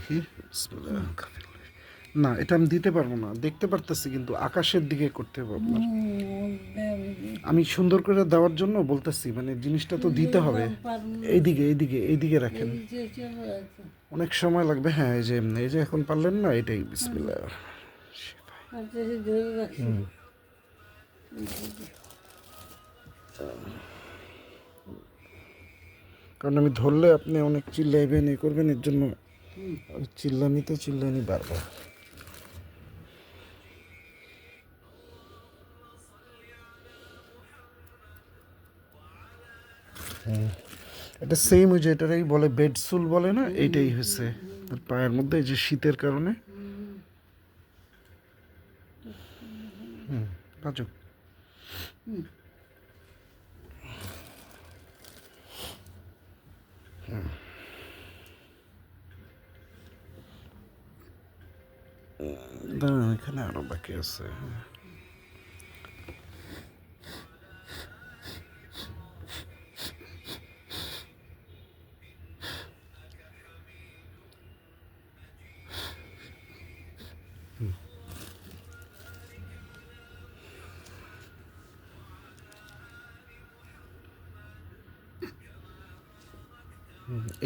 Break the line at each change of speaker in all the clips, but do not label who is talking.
দেখি বিসমিল্লাহ। না এটা আমি দিতে পারবো না, দেখতে পারতেছি কিন্তু আকাশের দিকে করতে হবে আপনার। আমি সুন্দর করে দেওয়ার জন্য বলতেছি, মানে জিনিসটা তো দিতে হবে। এইদিকে এইদিকে এইদিকে রাখেন, অনেক সময় লাগবে। হ্যাঁ এই যে এমনি, এই যে এখন পারলেন না, এটাই বিসমিল্লাহ। হুম। কারণ আমি ধরলে আপনি অনেক চিল্লাইবেন, এ করবেন, এর জন্য চিল্লানি বারবার। এটা সেম ওই যে এটারই বলে বেডসুল বলে না, এইটাই হয়েছে আর পায়ের মধ্যে এই যে শীতের কারণে। পাচক দাঁড়ান, এখানে আরো বাকি আছে।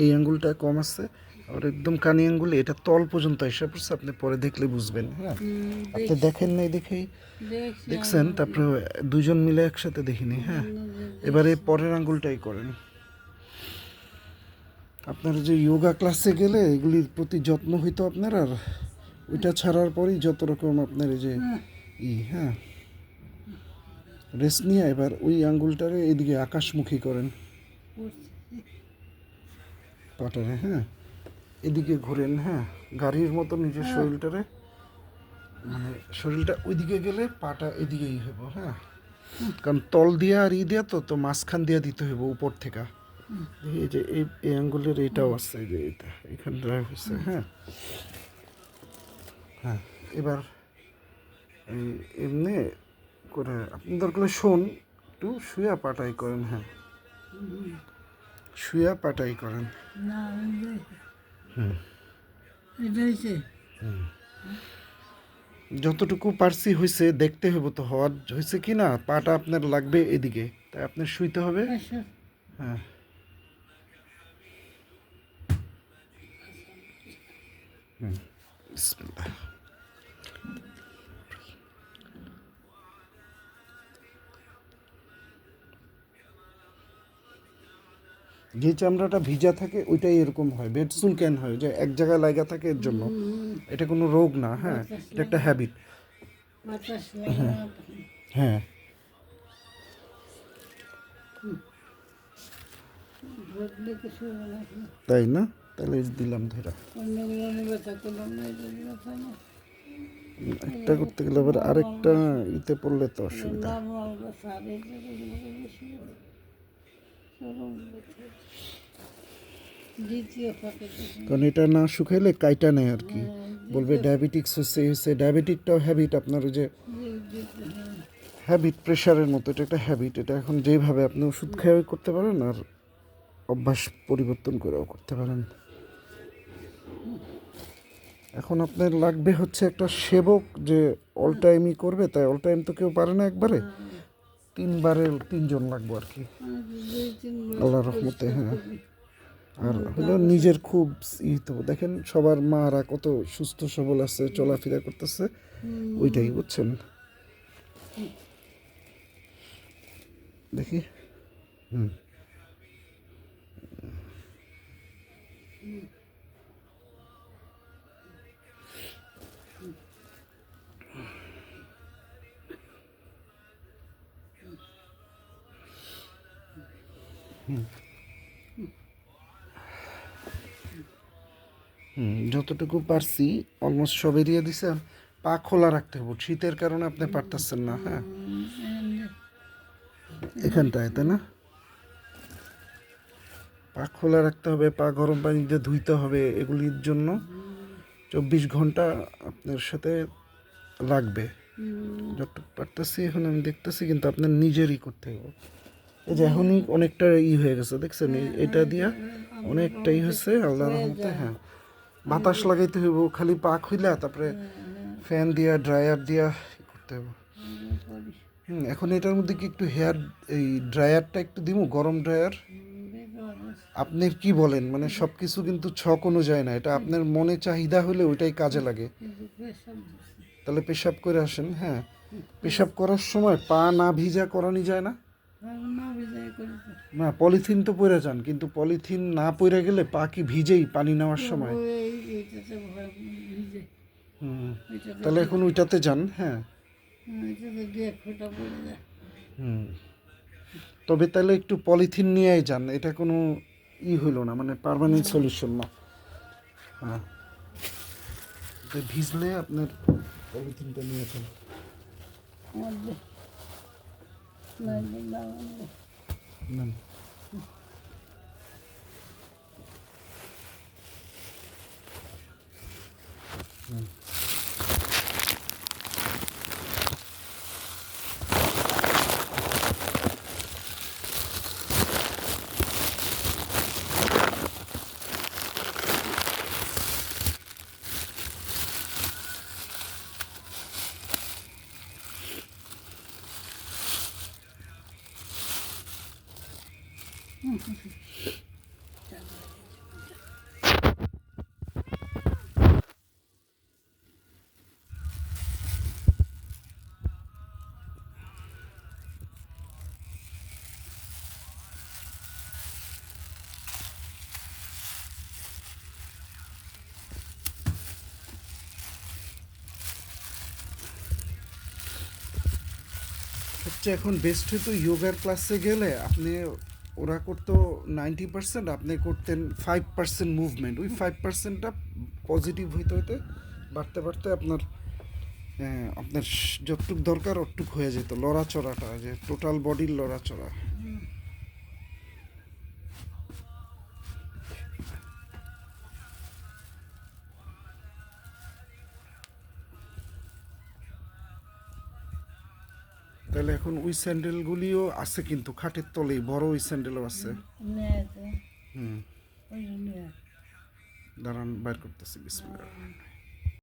এই আঙ্গুলটা কম আছে, আর একদম কানি আঙ্গুলে এটা তল পর্যন্ত এসে পড়ছে, আপনি পরে দেখলে বুঝবেন। হ্যাঁ আপনি দেখেন নাই দেখেই দেখছেন, তারপরে দুজন মিলে একসাথে দেখিনি। হ্যাঁ এবারে পরের আঙ্গুলটাই করেন। আপনার যে যোগা ক্লাসে গেলে এগুলির প্রতি যত্ন হইতো আপনার, আর ওইটা ছাড়ার পরই যত রকম আপনার এই যে হ্যাঁ রেস্ট নিয়ে এবার ওই আঙ্গুলটারে এদিকে আকাশমুখী করেন পাটারে। হ্যাঁ এদিকে ঘুরেন, হ্যাঁ গাড়ির মতো নিজের শরীরটারে, মানে শরীরটা ওইদিকে গেলে পাটা এদিকেই হইব। হ্যাঁ কারণ তল দিয়া আর দিয়া তো মাঝখান দিয়া দিতে হইব উপর থেকে। এই যে এই আঙ্গুলের এইটাও আছে, এই যে এটা এখানটা হয়েছে। হ্যাঁ হ্যাঁ এবার এই এমনি করে আপনি দরকার শোন একটু শুয়া পাটাই করেন। হ্যাঁ শুয়া পাটাই করেন। যতটুকু পারছি হয়েছে, দেখতে হবে তো হওয়ার হয়েছে কি না। পাটা আপনার লাগবে এদিকে, তাই আপনার শুইতে হবে। হ্যাঁ বিসমিল্লাহ। যে চামড়াটা ভিজা থাকে ওইটাই এরকম হয়, বেডসুল কেন হয় যে এক জায়গায় লাগা থাকে, এর জন্য। এটা কোনো রোগ না, হ্যাঁ এটা একটা হ্যাবিট। হ্যাঁ তাই না, তাহলে দিলাম ধরা। একটা করতে গেলে আবার আরেকটা ইতে পড়লে তো অসুবিধা। কারণ এটা না শুকাইলে কাইটা নেয় আর কি, বলবে ডায়াবেটিক্স হচ্ছে হচ্ছে। ডায়াবেটিকটাও হ্যাবিট আপনার, ওই যে হ্যাবিট প্রেশারের মতো, এটা একটা হ্যাবিট। এটা এখন যেভাবে আপনি ওষুধ খেয়ে করতে পারেন, আর অভ্যাস পরিবর্তন করেও করতে পারেন। এখন আপনার লাগবে হচ্ছে একটা সেবক, যে অল টাইমই করবে, তাই অল টাইম তো কেউ পারে না একবারে। 3 জন লাগবে আর কি, আল্লাহ রহমতে। হ্যাঁ আর হলো নিজের খুব তো দেখেন সবার মারা কত সুস্থ সবল আছে, চলাফেরা করতেছে, ওইটাই বুঝছেন। দেখি হুম যতটুকু পারছি অলমোস্ট সব এরিয়া দিছে। পা খোলা রাখতে হবে, শীতের কারণে আপনি পারতেছেন না। হ্যাঁ এখানটায় তাই না, পা খোলা রাখতে হবে, পা গরম পানি দিয়ে ধুইতে হবে। এগুলির জন্য 24 ঘন্টা আপনার সাথে লাগবে। যতটুকু পারতেছি এখন আমি দেখতেছি, কিন্তু আপনার নিজেরই করতে হবে। এই যে এখনই অনেকটা হয়ে গেছে দেখছেন, এটা দিয়া অনেকটাই হয়েছে আল্লাহ রহমতে। হ্যাঁ বাতাস লাগাইতে হইব, খালি পা খুইলা তারপরে ফ্যান দিয়া ড্রায়ার দিয়া করতে হবে। এখন এটার মধ্যে কি একটু হেয়ার এই ড্রায়ারটা একটু দিমু, গরম ড্রায়ার? আপনি কি বলেন, মানে সব কিছু কিন্তু ছক অনুযায়ী না, এটা আপনার মনে চাহিদা হলে ওইটাই কাজে লাগে। তাহলে পেশাব করে আসেন। হ্যাঁ, পেশাব করার সময় পা না ভিজা করানি যায় না? না, পলিথিন তো পরে যান, কিন্তু পলিথিন না পরে গেলে পা কি ভিজেই পানি নেওয়ার সময়? হুম, তাহলে এখন ওইটাতে যান। হ্যাঁ, হুম, তবে তাহলে একটু পলিথিন নিয়েই যান, এটা কোনো হইলো না, মানে পার্মানেন্ট সলিউশন না। হ্যাঁ, এটা ভিজলে আপনার পলিথিনটা নিয়ে যান। নেন। সবচেয়ে এখন বেস্ট হতো যোগার ক্লাসে গেলে আপনি, ওরা করতো 90%, আপনি করতেন 5% মুভমেন্ট। ওই 5%টা পজিটিভ হইতে হইতে বাড়তে বাড়তে আপনার আপনার যতটুক দরকার অতটুক হয়ে যেত, লড়াচড়াটা, যে টোটাল বডির লড়াচড়া। তাহলে এখন ওই স্যান্ডেলগুলিও আছে কিন্তু খাটের তলেই, বড় ওই স্যান্ডেলও আছে। হুম, দাঁড়ান বাইর করতেছি, বিসমিল্লাহ।